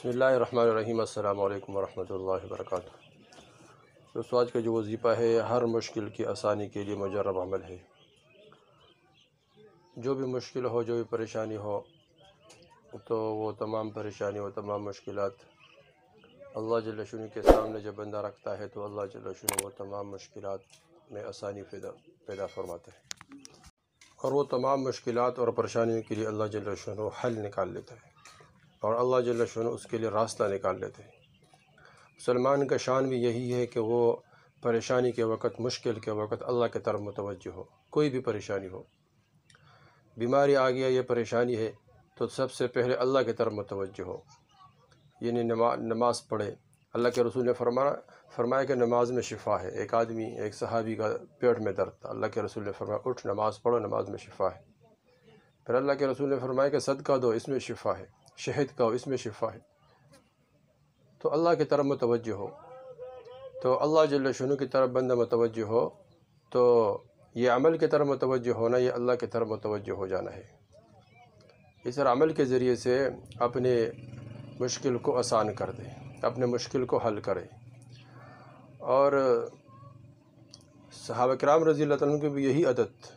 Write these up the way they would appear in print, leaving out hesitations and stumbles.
بسم اللہ الرحمن الرحیم۔ السلام علیکم ورحمۃ اللہ وبرکاتہ۔ دوستو، آج کا جو وظیفہ ہے ہر مشکل کی آسانی کے لیے مجرب عمل ہے۔ جو بھی مشکل ہو، جو بھی پریشانی ہو، تو وہ تمام پریشانی و تمام مشکلات اللہ جل شانہ کے سامنے جب بندہ رکھتا ہے تو اللہ جل شانہ وہ تمام مشکلات میں آسانی پیدا فرماتا ہے، اور وہ تمام مشکلات اور پریشانیوں کے لیے اللہ جل شانہ حل نکال لیتا ہے، اور اللہ جل شانہ اس کے لیے راستہ نکال لیتے ہیں۔ مسلمان کا شان بھی یہی ہے کہ وہ پریشانی کے وقت، مشکل کے وقت اللہ کی طرف متوجہ ہو۔ کوئی بھی پریشانی ہو، بیماری آ گیا، یہ پریشانی ہے، تو سب سے پہلے اللہ کی طرف متوجہ ہو، یعنی نماز پڑھے۔ اللہ کے رسول نے فرمایا کہ نماز میں شفا ہے۔ ایک صحابی کا پیٹ میں درد تھا، اللہ کے رسول نے فرمایا اٹھ نماز پڑھو، نماز میں شفا ہے۔ پھر اللہ کے رسول نے فرمایا کہ صدقہ دو، اس میں شفا ہے، شہد کھاؤ، اس میں شفا ہے۔ تو اللہ کی طرف متوجہ ہو، تو اللہ جل شانہ کی طرف بندہ متوجہ ہو، تو یہ عمل کی طرف متوجہ ہونا، یہ اللہ کی طرف متوجہ ہو جانا ہے۔ اس طرح عمل کے ذریعے سے اپنے مشکل کو آسان کر دے، اپنے مشکل کو حل کرے۔ اور صحابہ کرام رضی اللہ عنہ کی بھی یہی عادت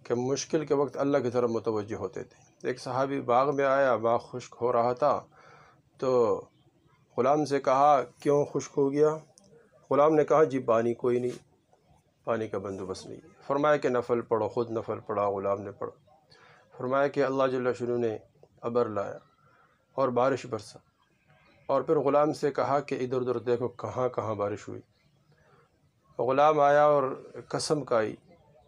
کہ مشکل کے وقت اللہ کی طرف متوجہ ہوتے تھے۔ ایک صحابی باغ میں آیا، باغ خشک ہو رہا تھا، تو غلام سے کہا کیوں خشک ہو گیا؟ غلام نے کہا جی پانی کوئی نہیں، پانی کا بندوبست نہیں۔ فرمایا کہ نفل پڑھو۔ خود نفل پڑھا، غلام نے پڑھا۔ فرمایا کہ اللہ جل شانہ نے ابر لایا اور بارش برسا، اور پھر غلام سے کہا کہ ادھر ادھر دیکھو کہاں کہاں بارش ہوئی۔ غلام آیا اور قسم کھائی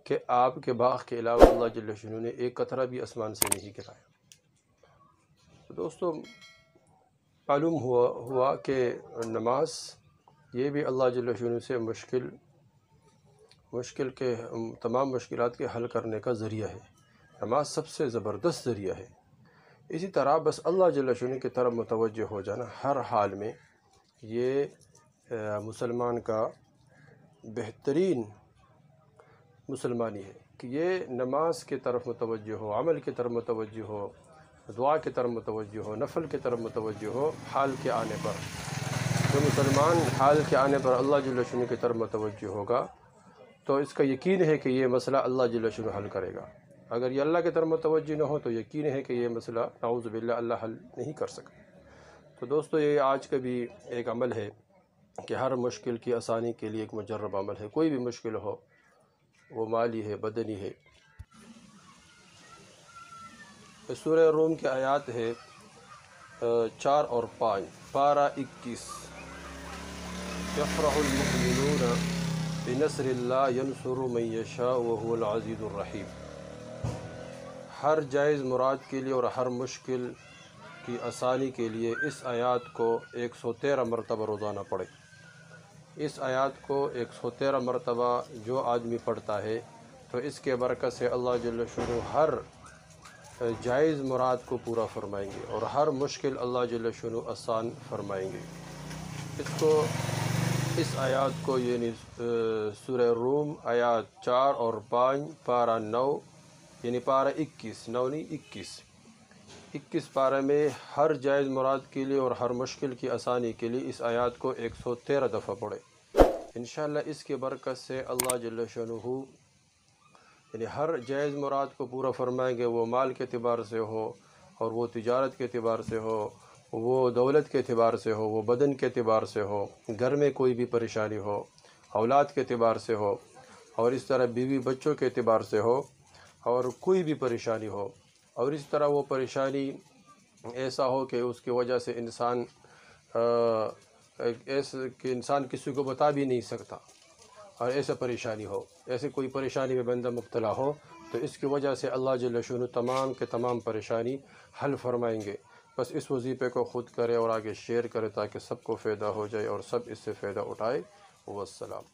کہ آپ کے باغ کے علاوہ اللہ جل شانہ نے ایک قطرہ بھی آسمان سے نہیں گرایا۔ تو دوستو، معلوم ہوا کہ نماز یہ بھی اللہ جل شانہ سے مشکل کے تمام مشکلات کے حل کرنے کا ذریعہ ہے۔ نماز سب سے زبردست ذریعہ ہے۔ اسی طرح بس اللہ جل شانہ کی طرف متوجہ ہو جانا ہر حال میں، یہ مسلمان کا بہترین مسلمانی ہے کہ یہ نماز کی طرف متوجہ ہو، عمل کی طرف متوجہ ہو، دعا کی طرف متوجہ ہو، نفل کی طرف متوجہ ہو۔ حال کے آنے پر جو مسلمان حال کے آنے پر اللہ جل شانہ کی طرف متوجہ ہوگا، تو اس کا یقین ہے کہ یہ مسئلہ اللہ جل شانہ حل کرے گا۔ اگر یہ اللہ کی طرف متوجہ نہ ہو تو یقین ہے کہ یہ مسئلہ نعوذ باللہ اللہ حل نہیں کر سکتا۔ تو دوستو، یہ آج کا بھی ایک عمل ہے کہ ہر مشکل کی آسانی کے لیے ایک مجرب عمل ہے۔ کوئی بھی مشکل ہو، وہ مالی ہے، بدنی ہے۔ سورہ روم کی آیات ہے 4 اور 5، پارہ 21۔ یفرح المؤمنون بنصر اللہ ینصر من یشاء وهو العزیز الرحیم۔ ہر جائز مراد کے لیے اور ہر مشکل کی آسانی کے لیے اس آیات کو 113 مرتبہ روزانہ پڑھے۔ اس آیات کو 113 مرتبہ جو آدمی پڑھتا ہے تو اس کے برکت سے اللہ جل شانہ ہر جائز مراد کو پورا فرمائیں گے، اور ہر مشکل اللہ جل شانہ آسان فرمائیں گے۔ اس آیات کو یعنی سورہ روم آیات 4 اور 5 پارہ 9، یعنی پارہ 21، 9 نہیں 21 پارہ میں ہر جائز مراد کے لیے اور ہر مشکل کی آسانی کے لیے اس آیات کو 113 دفعہ پڑھے۔ انشاءاللہ اس کے برکت سے اللہ جل شانہ یعنی ہر جائز مراد کو پورا فرمائیں گے، وہ مال کے اعتبار سے ہو، اور وہ تجارت کے اعتبار سے ہو، وہ دولت کے اعتبار سے ہو، وہ بدن کے اعتبار سے ہو، گھر میں کوئی بھی پریشانی ہو، اولاد کے اعتبار سے ہو، اور اس طرح بیوی بچوں کے اعتبار سے ہو، اور کوئی بھی پریشانی ہو، اور اس طرح وہ پریشانی ایسا ہو کہ اس کی وجہ سے انسان کسی کو بتا بھی نہیں سکتا، اور ایسا پریشانی ہو، ایسے کوئی پریشانی میں بندہ مبتلا ہو، تو اس کی وجہ سے اللہ جل شانہ تمام کے تمام پریشانی حل فرمائیں گے۔ بس اس وظیفے کو خود کرے اور آگے شیئر کرے تاکہ سب کو فائدہ ہو جائے اور سب اس سے فائدہ اٹھائے۔ والسلام۔